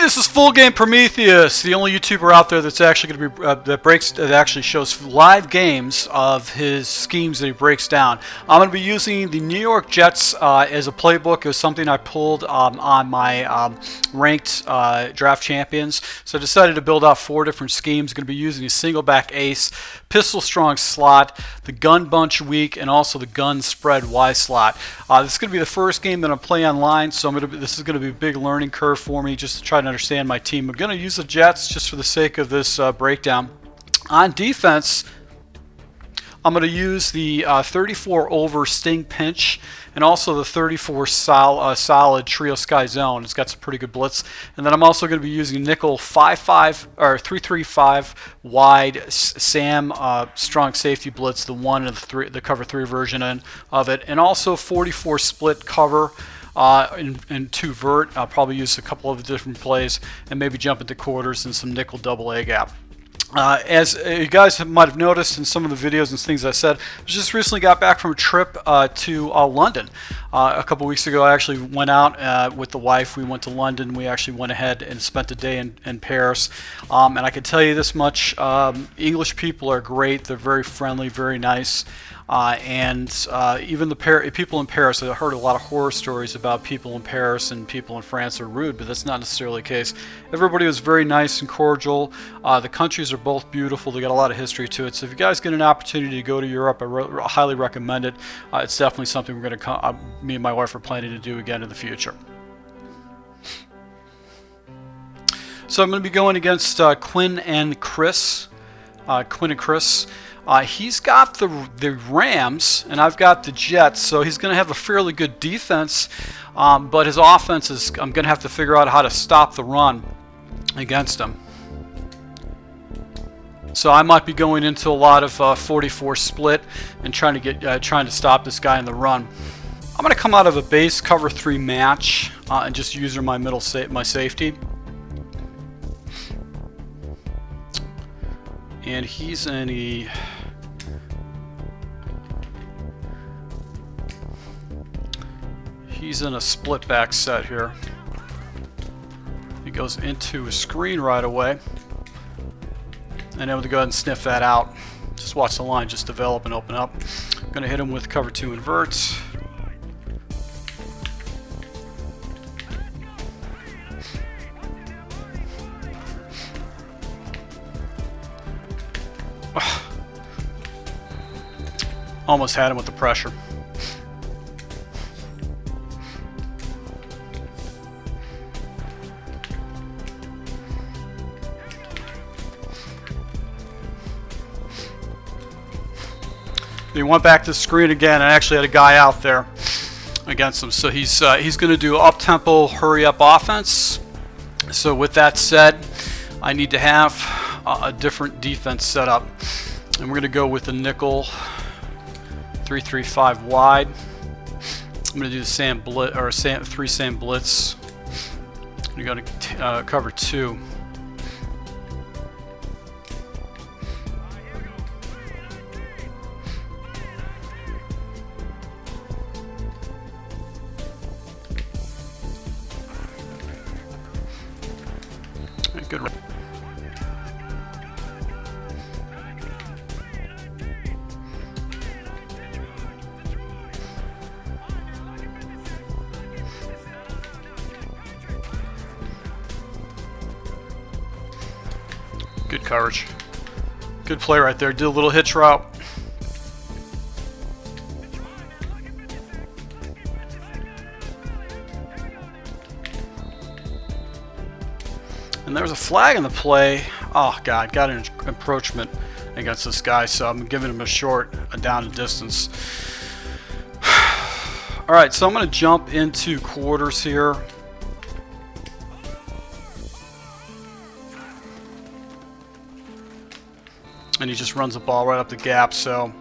this is Full Game Prometheus, the only YouTuber out there that's actually going to be that actually shows live games of his schemes that he breaks down. I'm going to be using the New York Jets as a playbook. It was something I pulled on my ranked draft champions. So I decided to build out 4 different schemes. Going to be using the single back ace, pistol strong slot, the gun bunch weak, and also the gun spread Y slot. This is going to be the first game that I'm playing online, so this is going to be a big learning curve for me just to try to understand my team. I'm going to use the Jets just for the sake of this breakdown. On defense, I'm going to use the 34 over sting pinch and also the 34 solid trio sky zone. It's got some pretty good blitz. And then I'm also going to be using nickel 5-5 or 3-3-5 wide Sam strong safety blitz, the 1 and the cover 3 version of it, and also 44 split cover. In 2 vert. I'll probably use a couple of different plays and maybe jump into quarters and some nickel double A gap. As you guys might have noticed in some of the videos and things I said, I just recently got back from a trip to London. A couple weeks ago I actually went out with the wife. We went to London. We actually went ahead and spent a day in Paris. And I can tell you this much, English people are great. They're very friendly, very nice. And even the people in Paris, I heard a lot of horror stories about people in Paris and people in France are rude, but that's not necessarily the case. Everybody was very nice and cordial. The countries are both beautiful. They got a lot of history to it. So if you guys get an opportunity to go to Europe, I highly recommend it. It's definitely something we're going to, me and my wife are planning to do again in the future. So I'm going to be going against Quinn and Chris. He's got the Rams, and I've got the Jets, so he's going to have a fairly good defense, but his offense is, I'm going to have to figure out how to stop the run against him. So I might be going into a lot of 44 split and trying to stop this guy in the run. I'm going to come out of a base cover 3 match and just use my my safety. And he's in a split back set here. He goes into a screen right away. And able to go ahead and sniff that out. Just watch the line just develop and open up. I'm going to hit him with cover 2 inverts. Almost had him with the pressure. He went back to the screen again and actually had a guy out there against him. So he's going to do up-tempo, hurry-up offense. So with that said, I need to have a different defense set up. And we're going to go with the nickel 3-3-5 wide. I'm going to do the Sam blitz or 3 Sam blitz. I'm going to cover 2. Good. Good coverage. Good play right there. Did a little hitch route. And there's a flag in the play. Oh God, got an encroachment against this guy, so I'm giving him a down and distance. All right, so I'm going to jump into quarters here. And he just runs the ball right up the gap, so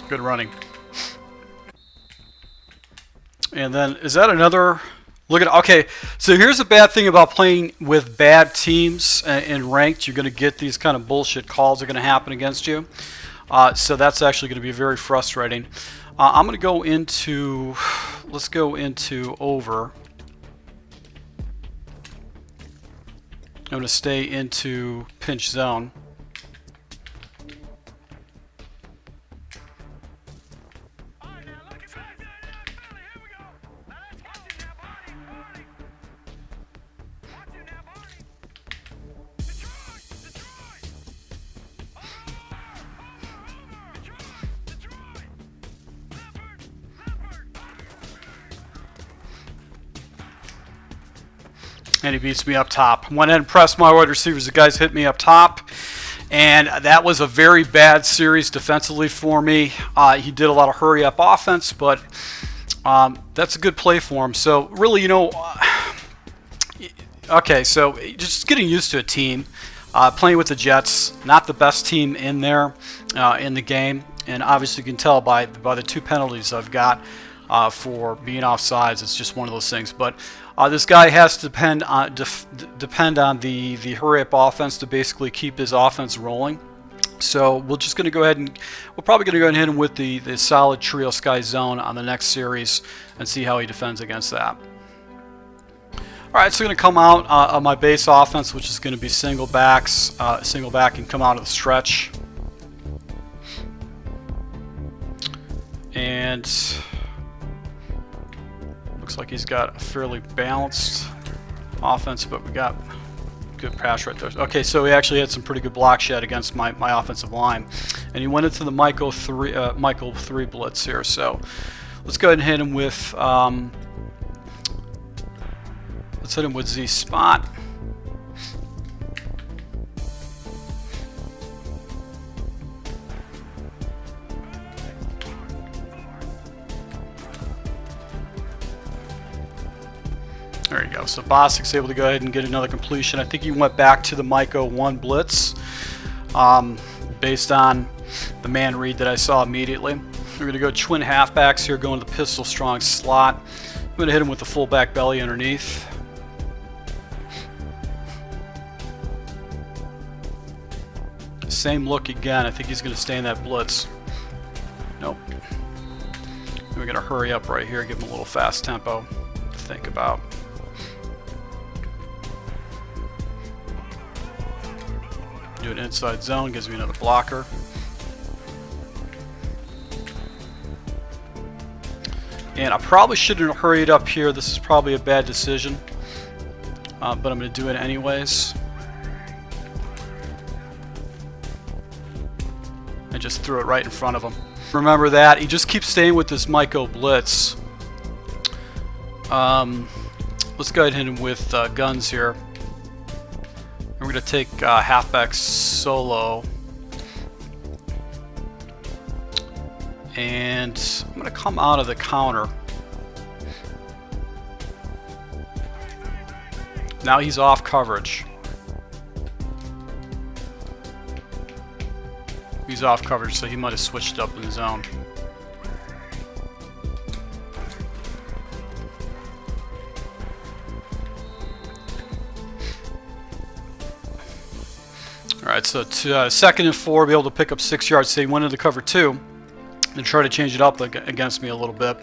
good running. And then, is that another Look at, okay, so here's a bad thing about playing with bad teams in ranked. You're going to get these kind of bullshit calls that are going to happen against you. So that's actually going to be very frustrating. I'm going to go into, let's go into over. I'm going to stay into pinch zone. And he beats me up top. Went ahead and pressed my wide receivers. The guys hit me up top. And that was a very bad series defensively for me. He did a lot of hurry-up offense, but that's a good play for him. So really, you know, okay, so just getting used to a team. Playing with the Jets, not the best team in there in the game. And obviously you can tell by the 2 penalties I've got for being offsides. It's just one of those things. But this guy has to depend on the hurry-up offense to basically keep his offense rolling. So we're just going to go ahead and we're probably going to go ahead and hit him with the solid trio sky zone on the next series and see how he defends against that. All right, so I'm going to come out of my base offense, which is going to be single back and come out of the stretch. And looks like he's got a fairly balanced offense, but we got good pass right there. Okay, so he actually had some pretty good block shed against my offensive line. And he went into the Michael 3 blitz here. So let's go ahead and hit him with Z spot. There you go. So Bosik's able to go ahead and get another completion. I think he went back to the Micah 1 blitz based on the man read that I saw immediately. We're going to go twin halfbacks here, going to the pistol strong slot. I'm going to hit him with the fullback belly underneath. Same look again. I think he's going to stay in that blitz. Nope. We're going to hurry up right here, give him a little fast tempo to think about. Do an inside zone, gives me another blocker. And I probably shouldn't have hurried up here. This is probably a bad decision, but I'm going to do it anyways. I just threw it right in front of him. Remember that. He just keeps staying with this Micah blitz. Let's go ahead and hit him with guns here. We're going to take halfback solo. And I'm going to come out of the counter. Now he's off coverage. He's off coverage, so he might have switched up in the zone. Alright, so to 2nd and 4, be able to pick up 6 yards. So he went into cover 2 and try to change it up against me a little bit.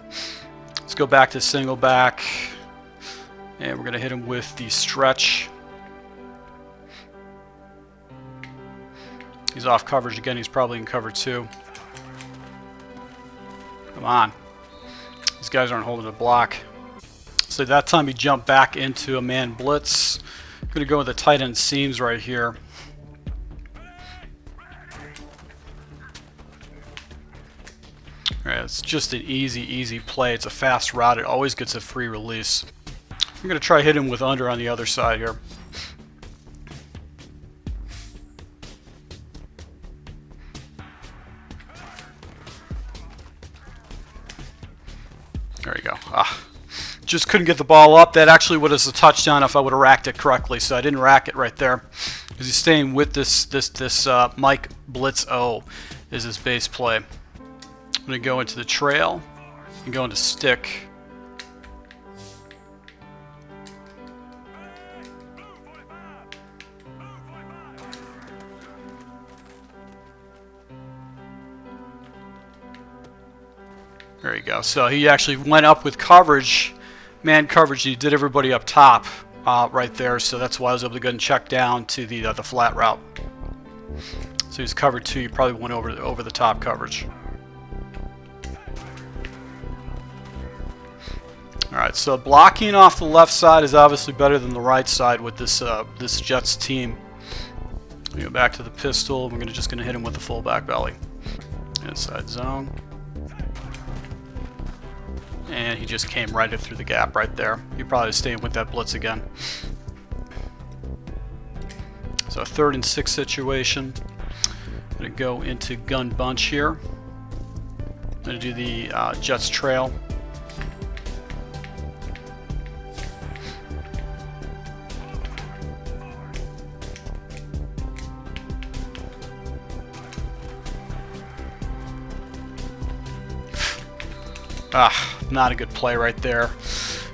Let's go back to single back. And we're going to hit him with the stretch. He's off coverage again. He's probably in cover 2. Come on. These guys aren't holding a block. So that time he jumped back into a man blitz. I'm going to go with the tight end seams right here. Alright, it's just an easy play. It's a fast route. It always gets a free release. I'm going to try hit him with under on the other side here. There you go. Just couldn't get the ball up. That actually would have been a touchdown if I would have racked it correctly. So I didn't rack it right there. Because he's staying with this Mike Blitz O is his base play. I'm going to go into the trail and go into stick. There you go. So he actually went up with coverage, man coverage. He did everybody up top right there. So that's why I was able to go and check down to the flat route. So he's covered 2. You probably went over the top coverage. All right. So blocking off the left side is obviously better than the right side with this this Jets team. We go back to the pistol. We're just going to hit him with the fullback belly. Inside zone. And he just came right through the gap right there. He probably staying with that blitz again. So a 3rd and 6 situation. I'm going to go into gun bunch here. I'm going to do the Jets trail. Not a good play right there.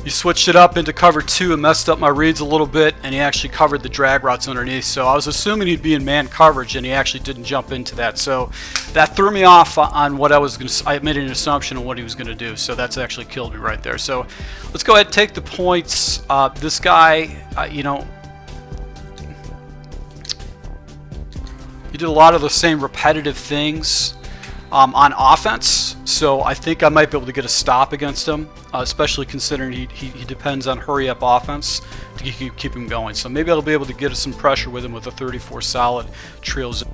He switched it up into cover 2 and messed up my reads a little bit, and he actually covered the drag routes underneath. So I was assuming he'd be in man coverage, and he actually didn't jump into that. So that threw me off on what I was going to. I made an assumption on what he was going to do. So that's actually killed me right there. So let's go ahead and take the points. This guy, you know, he did a lot of the same repetitive things on offense, so I think I might be able to get a stop against him, especially considering he depends on hurry-up offense to keep him going. So maybe I'll be able to get some pressure with him with a 34 solid trio zone.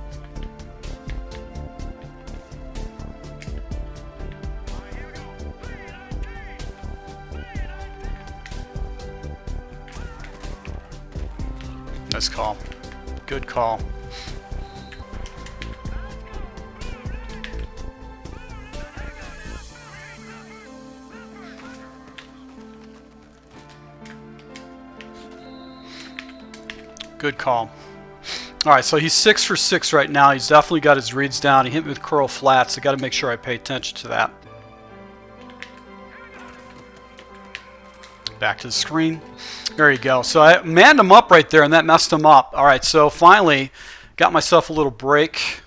Nice call. Good call. Good call. All right, so he's 6 for 6 right now. He's definitely got his reads down. He hit me with curl flats. I got to make sure I pay attention to that. Back to the screen. There you go. So I manned him up right there, and that messed him up. All right, so finally got myself a little break.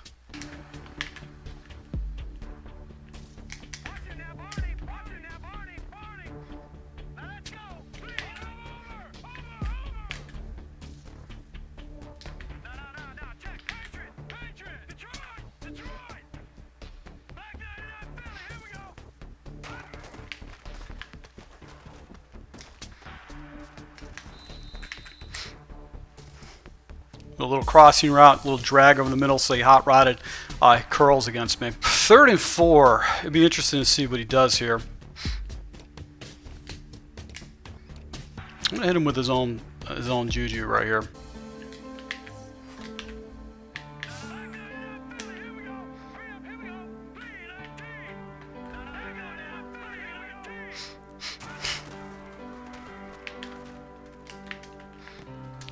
A little crossing route, a little drag over the middle, so he hot rotted curls against me. 3rd and 4. It'd be interesting to see what he does here. I'm gonna hit him with his own juju right here.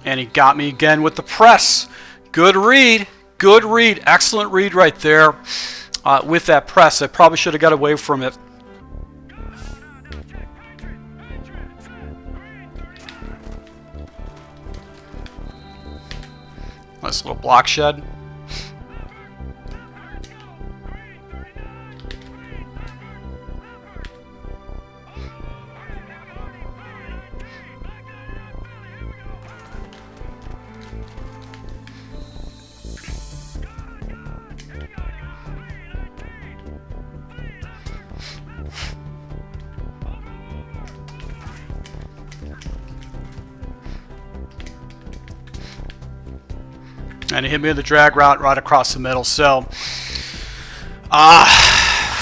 And he got me again with the press. Good read. Good read. Excellent read right there with that press. I probably should have got away from it. Nice little block shed. And he hit me with the drag route right across the middle. So,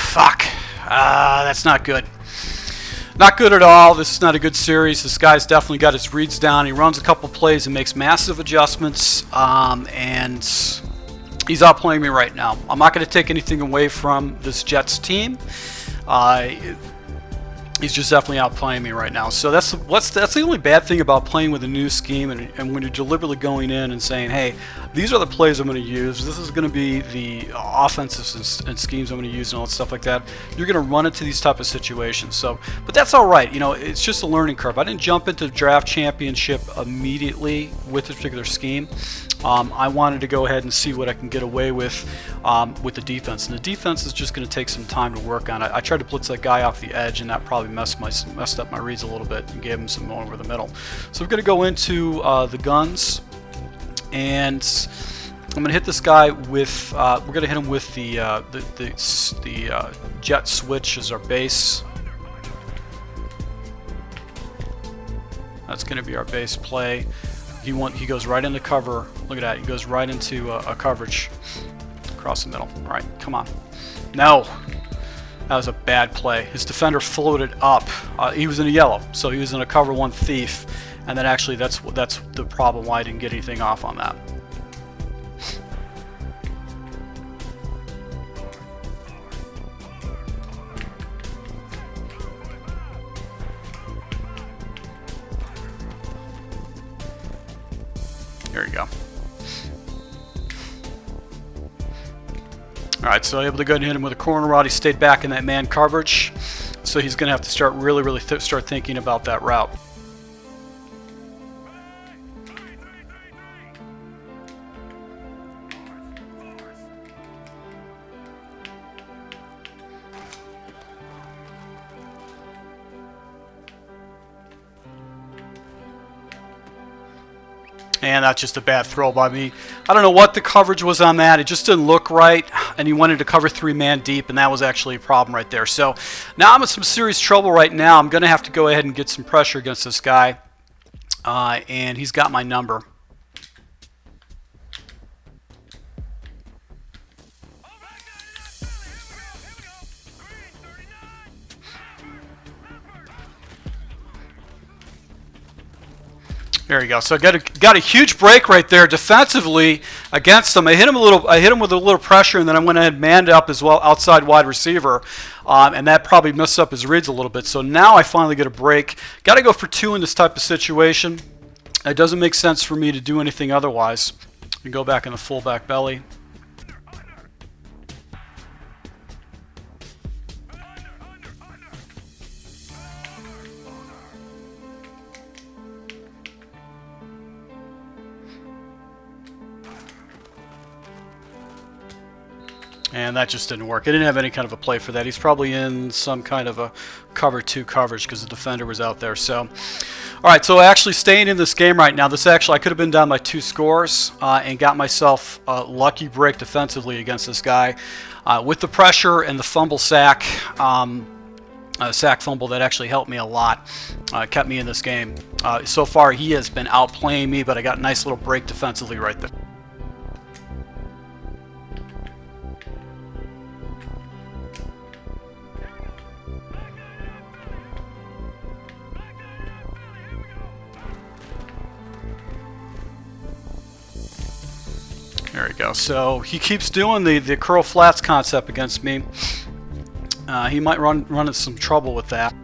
fuck. That's not good. Not good at all. This is not a good series. This guy's definitely got his reads down. He runs a couple plays and makes massive adjustments. And he's outplaying me right now. I'm not going to take anything away from this Jets team. he's just definitely outplaying me right now. So that's the only bad thing about playing with a new scheme, and when you're deliberately going in and saying, hey, these are the plays I'm going to use, this is going to be the offenses and schemes I'm going to use and all that stuff like that, you're going to run into these type of situations. So, but that's all right. You know, it's just a learning curve. I didn't jump into draft championship immediately with this particular scheme. I wanted to go ahead and see what I can get away with the defense, and the defense is just going to take some time to work on. I tried to blitz that guy off the edge, and that probably messed up my reads a little bit and gave him some more over the middle. So we're going to go into the guns, and I'm going to hit this guy with. We're going to hit him with the jet switch as our base. That's going to be our base play. He goes right into cover. Look at that. He goes right into a coverage across the middle. All right, come on. No. That was a bad play. His defender floated up. He was in a yellow, so he was in a cover one thief. And then actually that's the problem why I didn't get anything off on that. There you go. Alright, so able to go ahead and hit him with a corner route. He stayed back in that man coverage, so he's going to have to start really start thinking about that route. And that's just a bad throw by me. I don't know what the coverage was on that. It just didn't look right. And he wanted to cover 3-man deep, and that was actually a problem right there. So now I'm in some serious trouble right now. I'm going to have to go ahead and get some pressure against this guy. And he's got my number. There you go. So I got a huge break right there defensively against him. I hit him with a little pressure, and then I went ahead and manned up as well, outside wide receiver, and that probably messed up his reads a little bit. So now I finally get a break. Got to go for 2 in this type of situation. It doesn't make sense for me to do anything otherwise. And go back in the fullback belly. And that just didn't work. I didn't have any kind of a play for that. He's probably in some kind of a cover 2 coverage because the defender was out there. So, all right, so actually staying in this game right now, I could have been down by 2 scores and got myself a lucky break defensively against this guy. With the pressure and the fumble sack, sack fumble, that actually helped me a lot. Kept me in this game. So far, he has been outplaying me, but I got a nice little break defensively right there. There we go. So he keeps doing the curl flats concept against me. He might run into some trouble with that.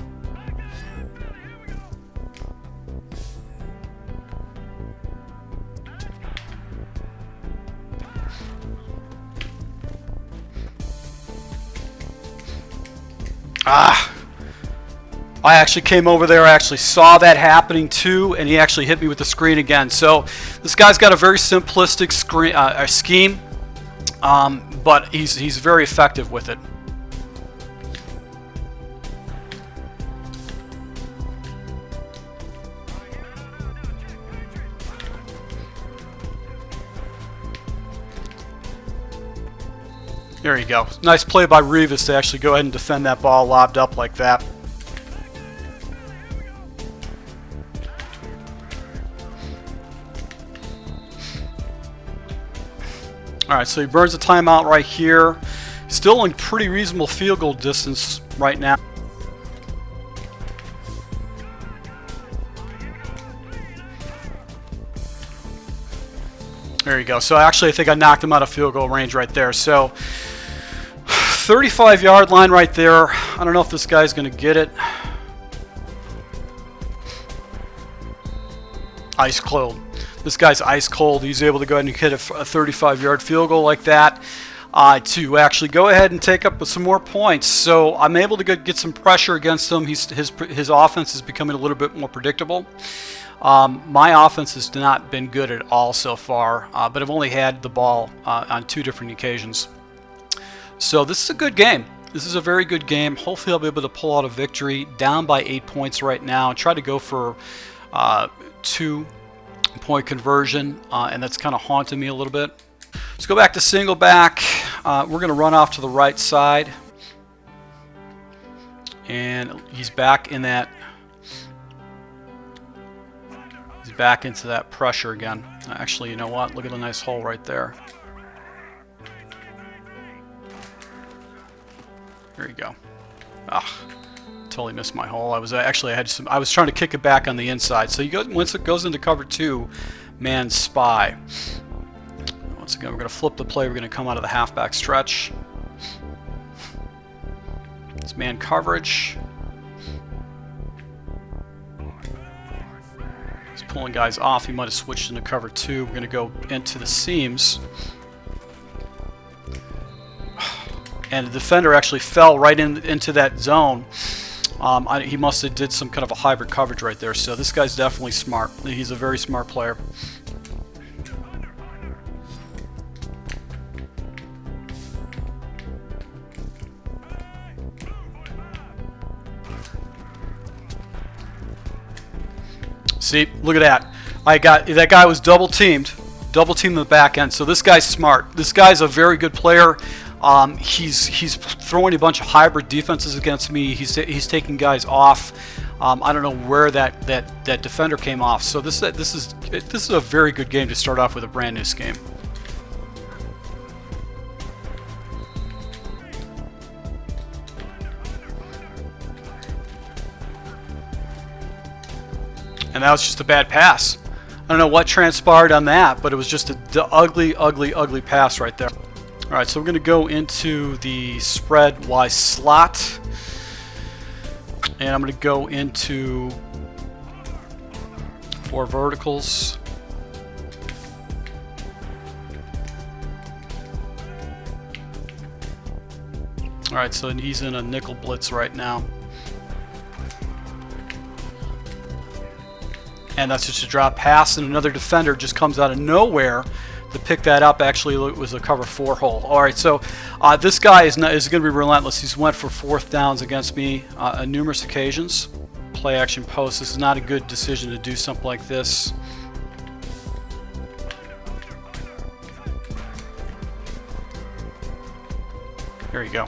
I actually came over there, I actually saw that happening too, and he actually hit me with the screen again. So this guy's got a very simplistic scheme, but he's very effective with it. There you go. Nice play by Revis to actually go ahead and defend that ball lobbed up like that. Alright, so he burns the timeout right here. Still in pretty reasonable field goal distance right now. There you go. So actually I think I knocked him out of field goal range right there. So 35-yard line right there. I don't know if this guy's going to get it. Ice cold. This guy's ice cold. He's able to go ahead and hit a 35-yard field goal like that to actually go ahead and take up some more points. So I'm able to get some pressure against him. His offense is becoming a little bit more predictable. My offense has not been good at all so far, but I've only had the ball on 2 different occasions. So this is a good game. This is a very good game. Hopefully I'll be able to pull out a victory. Down by 8 points right now. Try to go for 2-point conversion, and that's kind of haunting me a little bit. Let's go back to single back. We're going to run off to the right side. And he's back in that. He's back into that pressure again. Actually, you know what? Look at the nice hole right there. There you go. Totally missed my hole. I was trying to kick it back on the inside. So once it goes into cover 2, man spy. Once again, we're going to flip the play. We're going to come out of the halfback stretch. It's man coverage. He's pulling guys off. He might have switched into cover 2. We're going to go into the seams. And the defender actually fell right into that zone. He must have did some kind of a hybrid coverage right there. So this guy's definitely smart. He's a very smart player. See, look at that. That guy was double teamed in the back end. So this guy's smart. This guy's a very good player. He's throwing a bunch of hybrid defenses against me. He's taking guys off. I don't know where that defender came off. So this is a very good game to start off with a brand new scheme. And that was just a bad pass. I don't know what transpired on that, but it was just an ugly pass right there. All right, so we're going to go into the spread Y slot. And I'm going to go into 4 verticals. All right, so he's in a nickel blitz right now. And that's just a drop pass, and another defender just comes out of nowhere to pick that up. Actually, it was a cover 4 hole. All right, so this guy is going to be relentless. He's went for 4th downs against me on numerous occasions. Play action post. This is not a good decision to do something like this. There you go.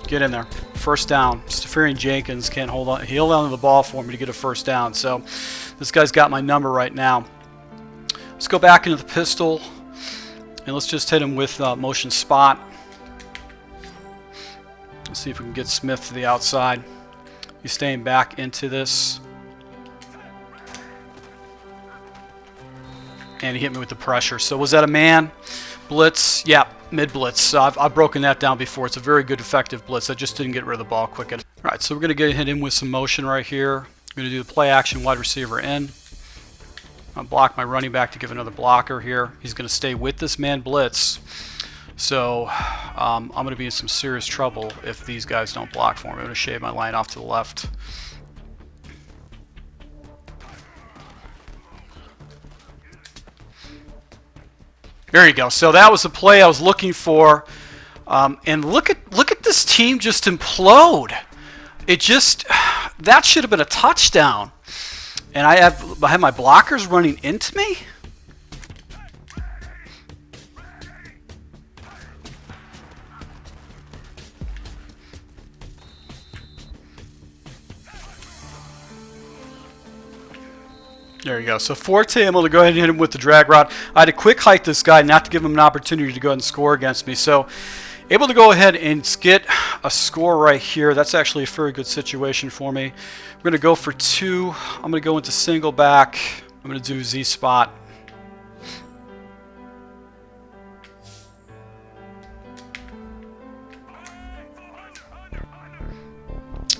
Get in there. First down. Stefarian Jenkins can't hold on. He'll hold on to the ball for me to get a first down. So this guy's got my number right now. Let's go back into the pistol, and let's just hit him with motion spot. Let's see if we can get Smith to the outside. He's staying back into this. And he hit me with the pressure. So was that a man blitz? Yeah, mid blitz. I've broken that down before. It's a very good, effective blitz. I just didn't get rid of the ball quick enough. All right, so we're going to hit him with some motion right here. I'm going to do the play action wide receiver in. I'll block my running back to give another blocker here. He's going to stay with this man blitz. So I'm going to be in some serious trouble if these guys don't block for me. I'm going to shave my line off to the left. There you go. So that was the play I was looking for. And look at this team just implode. That should have been a touchdown. And I have my blockers running into me? There you go. So Forte, I'm going to go ahead and hit him with the drag route. I had to quick hike this guy not to give him an opportunity to go ahead and score against me. So able to go ahead and get a score right here. That's actually a very good situation for me. We're going to go for 2. I'm going to go into single back. I'm going to do Z spot.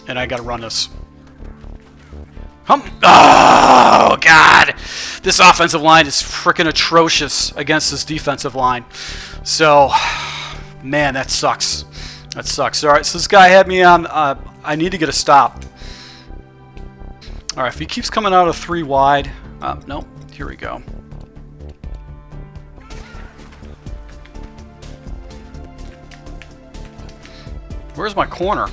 And I got to run this. Oh, God. This offensive line is freaking atrocious against this defensive line. So, man, that sucks. That sucks. All right, so this guy had me on. I need to get a stop. All right, if he keeps coming out of 3 wide. Nope, here we go. Where's my corner?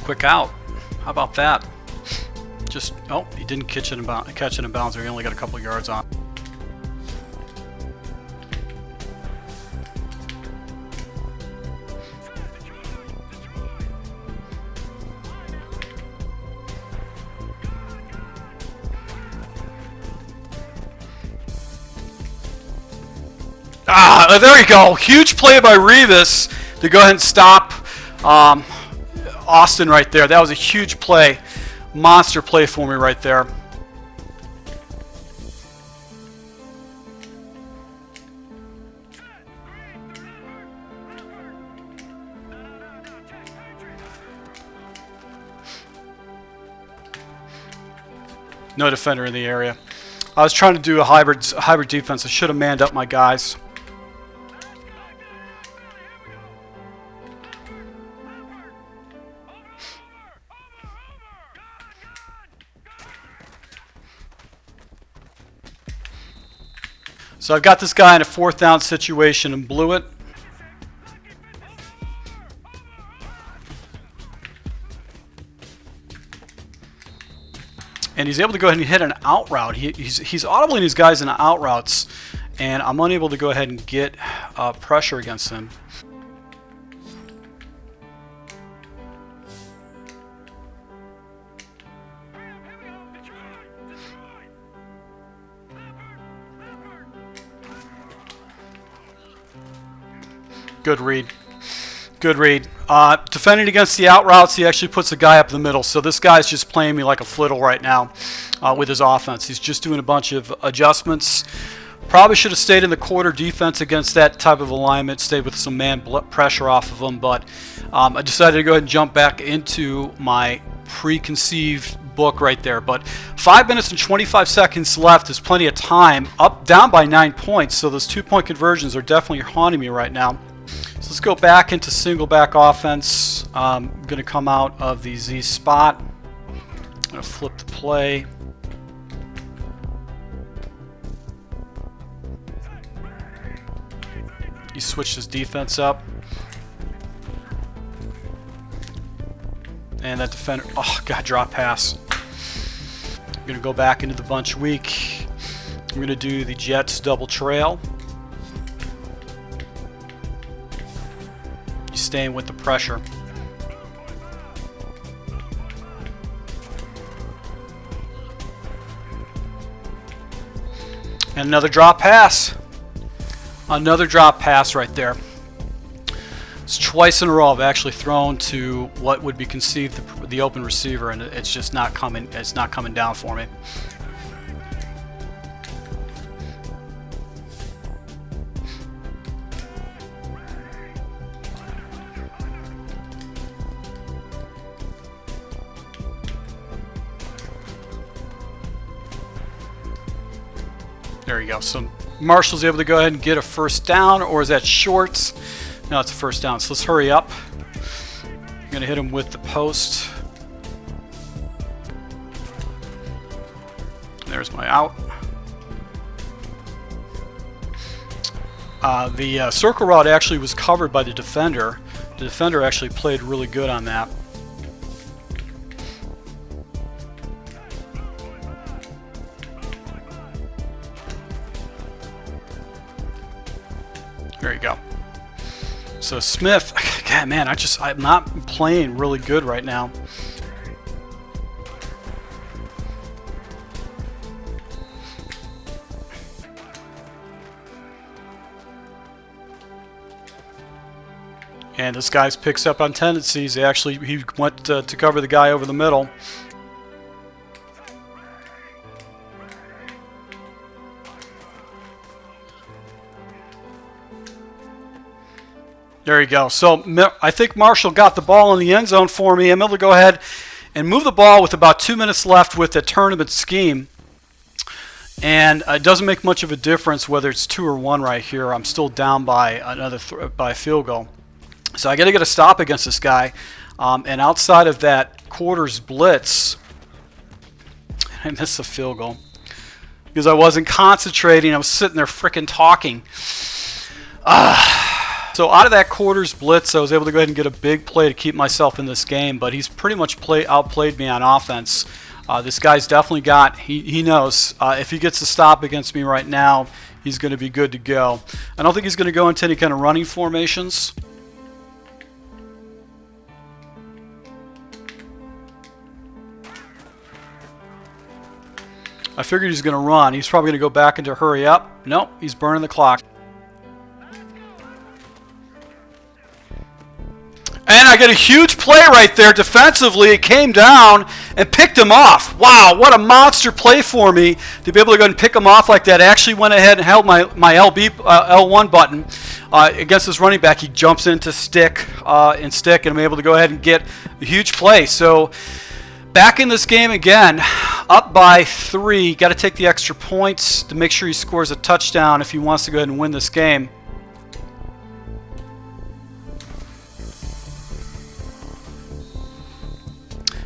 Quick out. How about that? Just, oh, he didn't catch it in bounds. He only got a couple yards on. There you go. Huge play by Revis to go ahead and stop Austin right there. That was a huge play. Monster play for me right there. No defender in the area. I was trying to do a hybrid defense. I should have manned up my guys. So I've got this guy in a 4th down situation and blew it. And he's able to go ahead and hit an out route. He's audibling these guys in out routes, and I'm unable to go ahead and get pressure against him. Good read. Good read. Defending against the out routes, he actually puts a guy up the middle. So this guy's just playing me like a fiddle right now with his offense. He's just doing a bunch of adjustments. Probably should have stayed in the quarter defense against that type of alignment, stayed with some man pressure off of him. But I decided to go ahead and jump back into my preconceived book right there. But 5 minutes and 25 seconds left is plenty of time. Down by 9 points. So those 2-point conversions are definitely haunting me right now. So let's go back into single back offense. I'm going to come out of the Z spot. I'm going to flip the play. He switched his defense up. And that defender, oh god, drop pass. I'm going to go back into the bunch weak. I'm going to do the Jets double trail. He's staying with the pressure. And another drop pass. Another drop pass right there. It's twice in a row I've actually thrown to what would be conceived the open receiver, and it's just not coming. It's not coming down for me. There you go. So Marshall's able to go ahead and get a first down, or is that short? No, it's a first down. So let's hurry up. I'm going to hit him with the post. There's my out. The circle route actually was covered by the defender. The defender actually played really good on that. There you go. So Smith, God, man, I'm not playing really good right now. And this guy picks up on tendencies. He went to cover the guy over the middle. There you go. So I think Marshall got the ball in the end zone for me. I'm able to go ahead and move the ball with about 2 minutes left with the tournament scheme. And it doesn't make much of a difference whether it's 2 or 1 right here. I'm still down by by a field goal. So I got to get a stop against this guy. And outside of that quarters blitz, I missed a field goal because I wasn't concentrating. I was sitting there frickin' talking. So out of that quarters blitz, I was able to go ahead and get a big play to keep myself in this game, but he's pretty much outplayed me on offense. This guy's definitely got, he knows, if he gets a stop against me right now, he's going to be good to go. I don't think he's going to go into any kind of running formations. I figured he's going to run. He's probably going to go back into hurry up. Nope, he's burning the clock. And I get a huge play right there defensively. It came down and picked him off. Wow, what a monster play for me to be able to go and pick him off like that. I actually went ahead and held my L1 button against this running back. He jumps into stick, and I'm able to go ahead and get a huge play. So back in this game again, up by 3. Got to take the extra points to make sure he scores a touchdown if he wants to go ahead and win this game.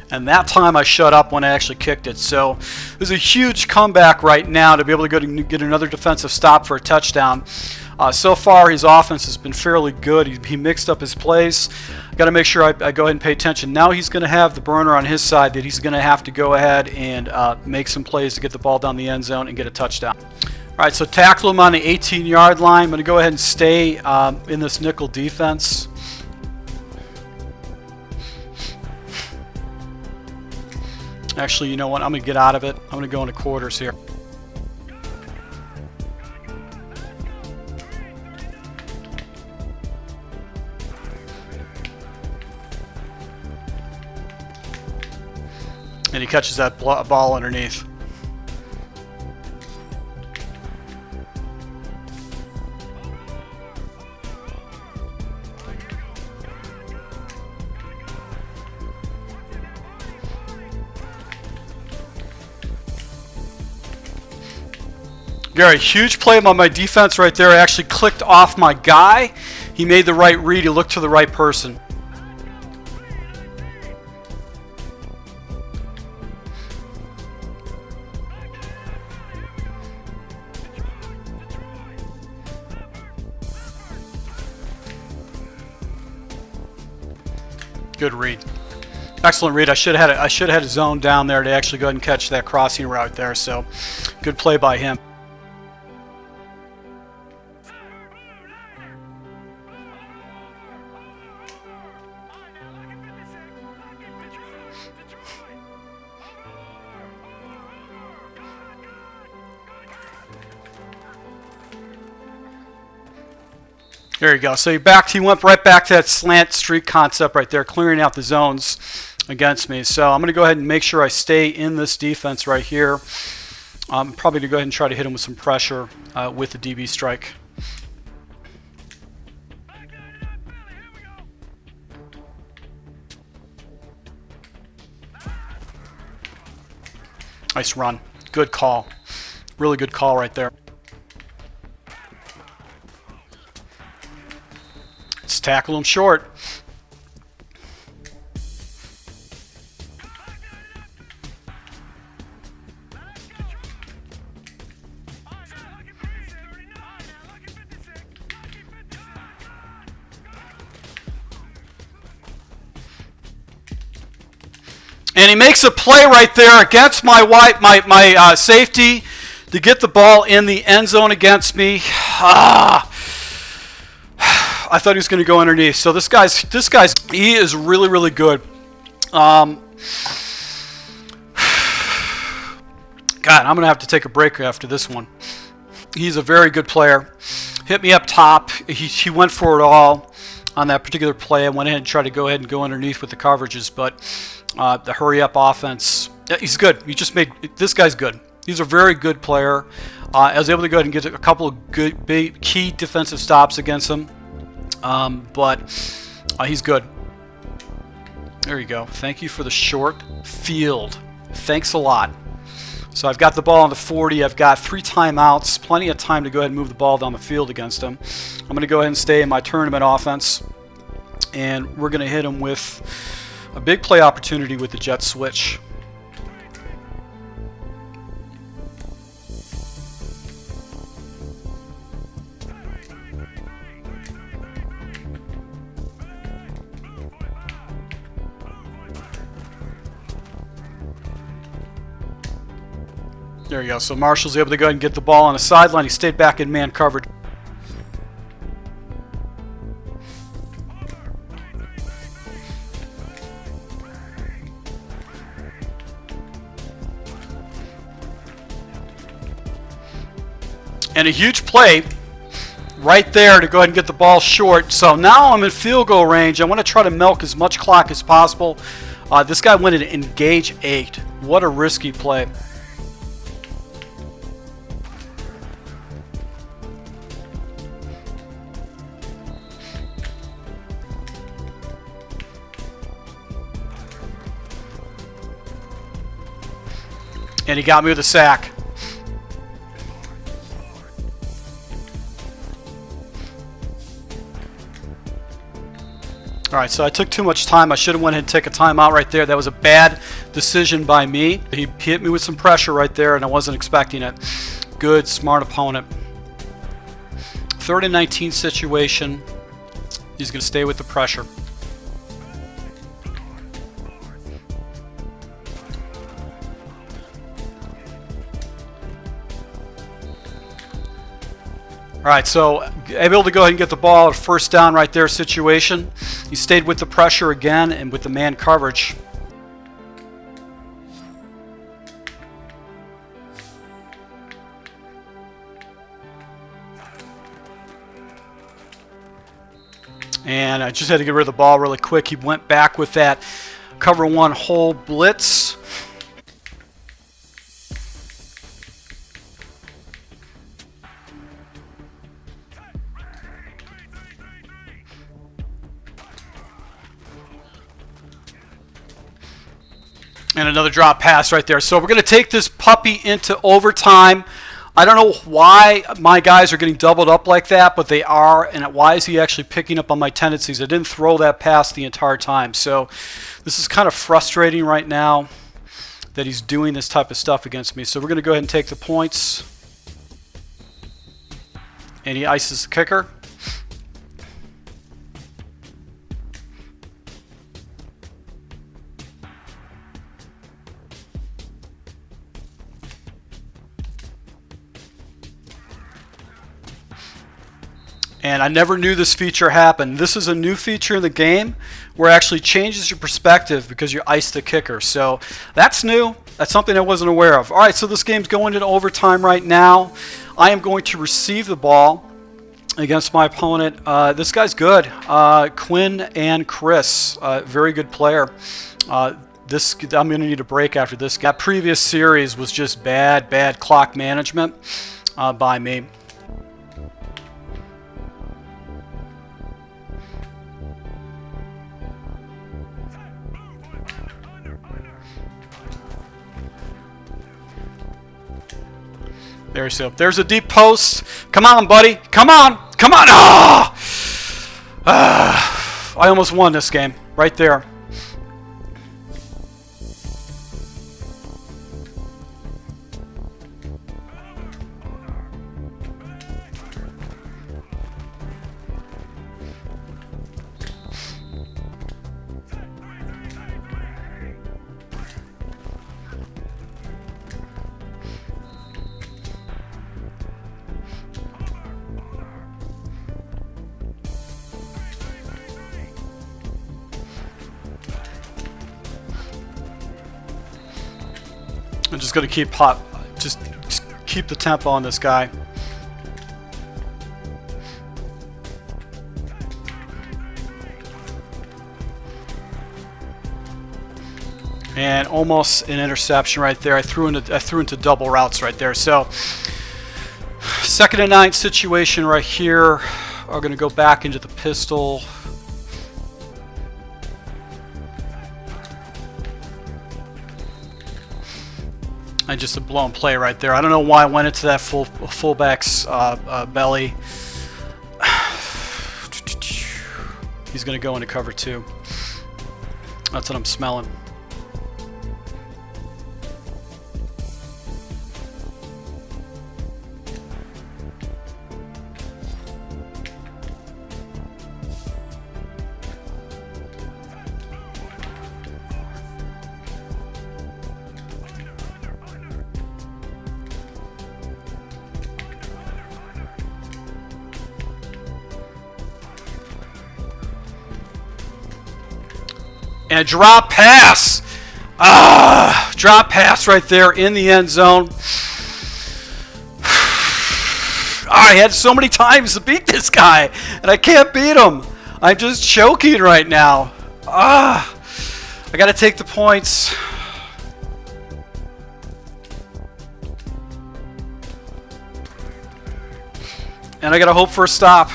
And that time I shut up when I actually kicked it. So there's a huge comeback right now to be able to go to get another defensive stop for a touchdown. So far his offense has been fairly good. He mixed up his plays. Got to make sure I go ahead and pay attention. Now he's going to have the burner on his side that he's going to have to go ahead and make some plays to get the ball down the end zone and get a touchdown. All right, so tackle him on the 18-yard line. I'm going to go ahead and stay in this nickel defense. Actually, you know what? I'm going to get out of it. I'm going to go into quarters here. And he catches that ball underneath. Got a huge play on my defense right there. I actually clicked off my guy. He made the right read. He looked to the right person. Good read. Excellent read. I should have had a zone down there to actually go ahead and catch that crossing route there. So good play by him. There you go. So he went right back to that slant streak concept right there, clearing out the zones against me. So I'm going to go ahead and make sure I stay in this defense right here. I'm probably going to go ahead and try to hit him with some pressure with the DB strike. Nice run. Good call. Really good call right there. Let's tackle him short. And he makes a play right there against my safety to get the ball in the end zone against me. I thought he was going to go underneath. So this guy's he is really, really good. God, I'm going to have to take a break after this one. He's a very good player. Hit me up top. He went for it all. on that particular play. I went ahead and tried to go ahead and go underneath with the coverages, but the hurry up offense, he's good. He just made, this guy's good. He's a very good player. I was able to go ahead and get a couple of good big key defensive stops against him, but he's good. There you go. Thank you for the short field. Thanks a lot. So I've got the ball on the 40. I've got 3 timeouts, plenty of time to go ahead and move the ball down the field against him. I'm going to go ahead and stay in my tournament offense, and we're going to hit him with a big play opportunity with the jet switch. There you go. So Marshall's able to go ahead and get the ball on the sideline. He stayed back in man coverage. And a huge play right there to go ahead and get the ball short. So now I'm in field goal range. I want to try to milk as much clock as possible. This guy went in engage 8. What a risky play. And he got me with a sack. Alright, so I took too much time. I should have went ahead and taken a timeout right there. That was a bad decision by me. He hit me with some pressure right there, and I wasn't expecting it. Good, smart opponent. 3rd and 19 situation. He's going to stay with the pressure. Alright, so able to go ahead and get the ball at a 1st down right there situation. He stayed with the pressure again and with the man coverage. And I just had to get rid of the ball really quick. He went back with that cover 1 hole blitz. And another drop pass right there. So we're going to take this puppy into overtime. I don't know why my guys are getting doubled up like that, but they are. And why is he actually picking up on my tendencies? I didn't throw that pass the entire time. So this is kind of frustrating right now that he's doing this type of stuff against me. So we're going to go ahead and take the points. And he ices the kicker. And I never knew this feature happened. This is a new feature in the game where it actually changes your perspective because you ice the kicker. So that's new. That's something I wasn't aware of. All right, so this game's going into overtime right now. I am going to receive the ball against my opponent. This guy's good. Quinn and Chris, very good player. I'm going to need a break after this. That previous series was just bad clock management by me. There's a deep post. Come on, buddy. Come on. Come on. I almost won this game right there. I'm just going to just keep the tempo on this guy. And almost an interception right there. I threw into double routes right there. So 2nd and 9 situation right here. Are going to go back into the pistol. And just a blown play right there. I don't know why I went into that fullback's belly. He's going to go into cover 2. That's what I'm smelling. And a drop pass. Drop pass right there in the end zone. I had so many times to beat this guy, and I can't beat him. I'm just choking right now. I got to take the points. And I got to hope for a stop.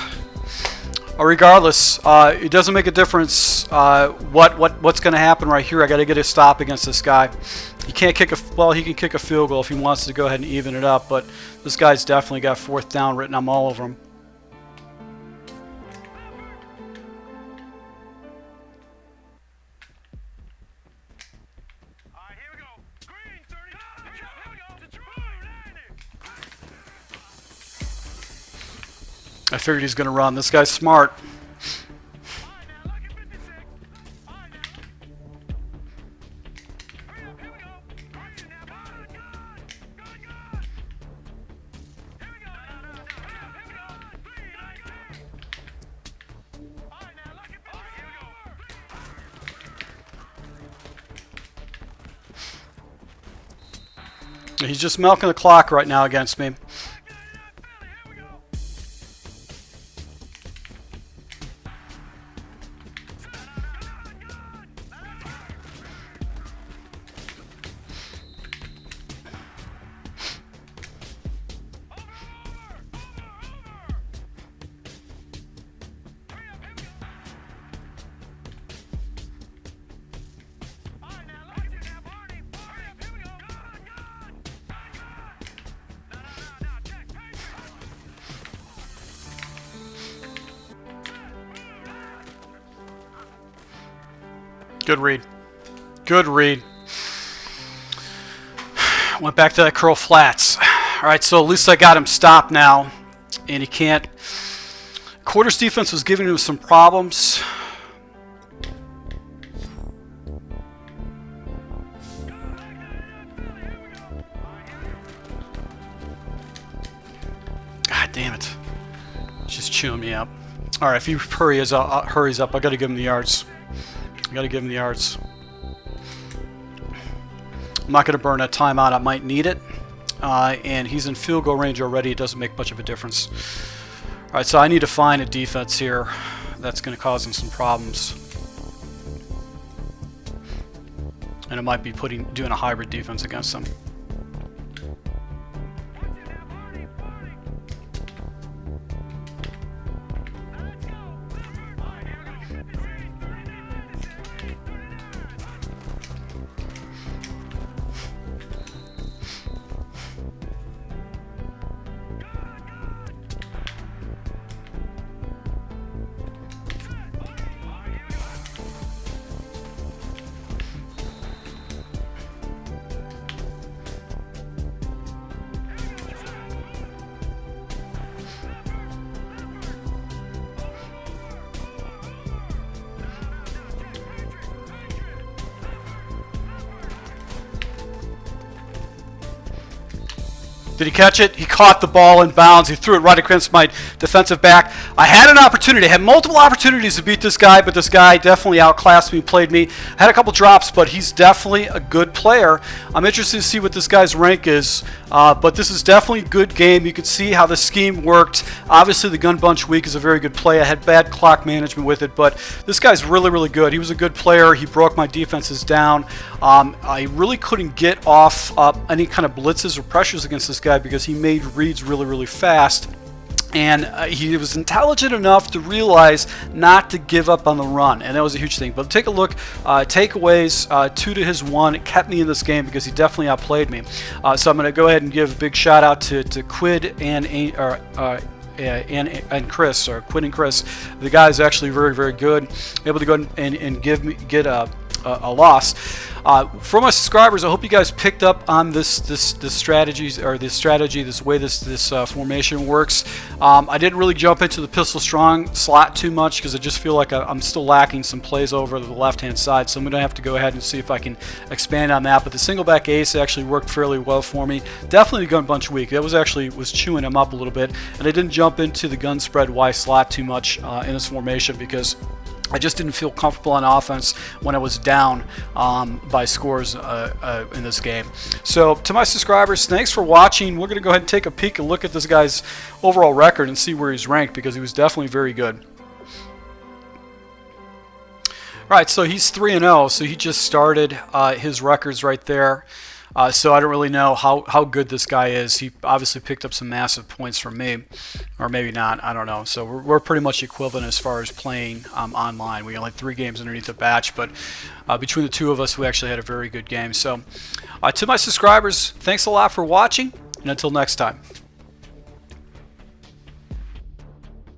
Regardless, it doesn't make a difference what's going to happen right here. I got to get a stop against this guy. He can't kick he can kick a field goal if he wants to go ahead and even it up, but this guy's definitely got 4th down written all over him. I figured he's going to run. This guy's smart. He's just milking the clock right now against me. Good read. Good read. Went back to that curl flats. All right, so at least I got him stopped now, and he can't. Quarters defense was giving him some problems. God damn it. It's just chewing me up. All right, if he hurries up, I got to give him the yards. I got to give him the yards. I'm not going to burn that timeout. I might need it. And he's in field goal range already. It doesn't make much of a difference. All right, so I need to find a defense here that's going to cause him some problems. And it might be doing a hybrid defense against him. Did he catch it? He caught the ball in bounds. He threw it right against my defensive back. I had an opportunity. I had multiple opportunities to beat this guy, but this guy definitely outclassed me, played me. I had a couple drops, but he's definitely a good player. I'm interested to see what this guy's rank is, but this is definitely a good game. You can see how the scheme worked. Obviously, the gun bunch week is a very good play. I had bad clock management with it, but this guy's really, really good. He was a good player. He broke my defenses down. I really couldn't get off any kind of blitzes or pressures against this guy because he made reads really, really fast. And he was intelligent enough to realize not to give up on the run, and that was a huge thing. But take a look, takeaways, 2 to his 1. It kept me in this game because he definitely outplayed me. So I'm going to go ahead and give a big shout out to Quid and Chris, or Quid and Chris. The guy is actually very, very good, able to go and get a loss. For my subscribers, I hope you guys picked up on this strategy, or this way this formation works. I didn't really jump into the pistol strong slot too much because I just feel like I'm still lacking some plays over to the left-hand side, so I'm going to have to go ahead and see if I can expand on that. But the single back ace actually worked fairly well for me. Definitely the gun bunch weak. That was chewing him up a little bit, and I didn't jump into the gun spread Y slot too much in this formation because I just didn't feel comfortable on offense when I was down by scores in this game. So to my subscribers, thanks for watching. We're going to go ahead and take a peek and look at this guy's overall record and see where he's ranked, because he was definitely very good. All right, so he's 3-0, so he just started his records right there. So I don't really know how good this guy is. He obviously picked up some massive points from me, or maybe not, I don't know. So we're pretty much equivalent as far as playing online. We only had 3 games underneath the batch, but between the 2 of us, we actually had a very good game. So to my subscribers, thanks a lot for watching, and until next time.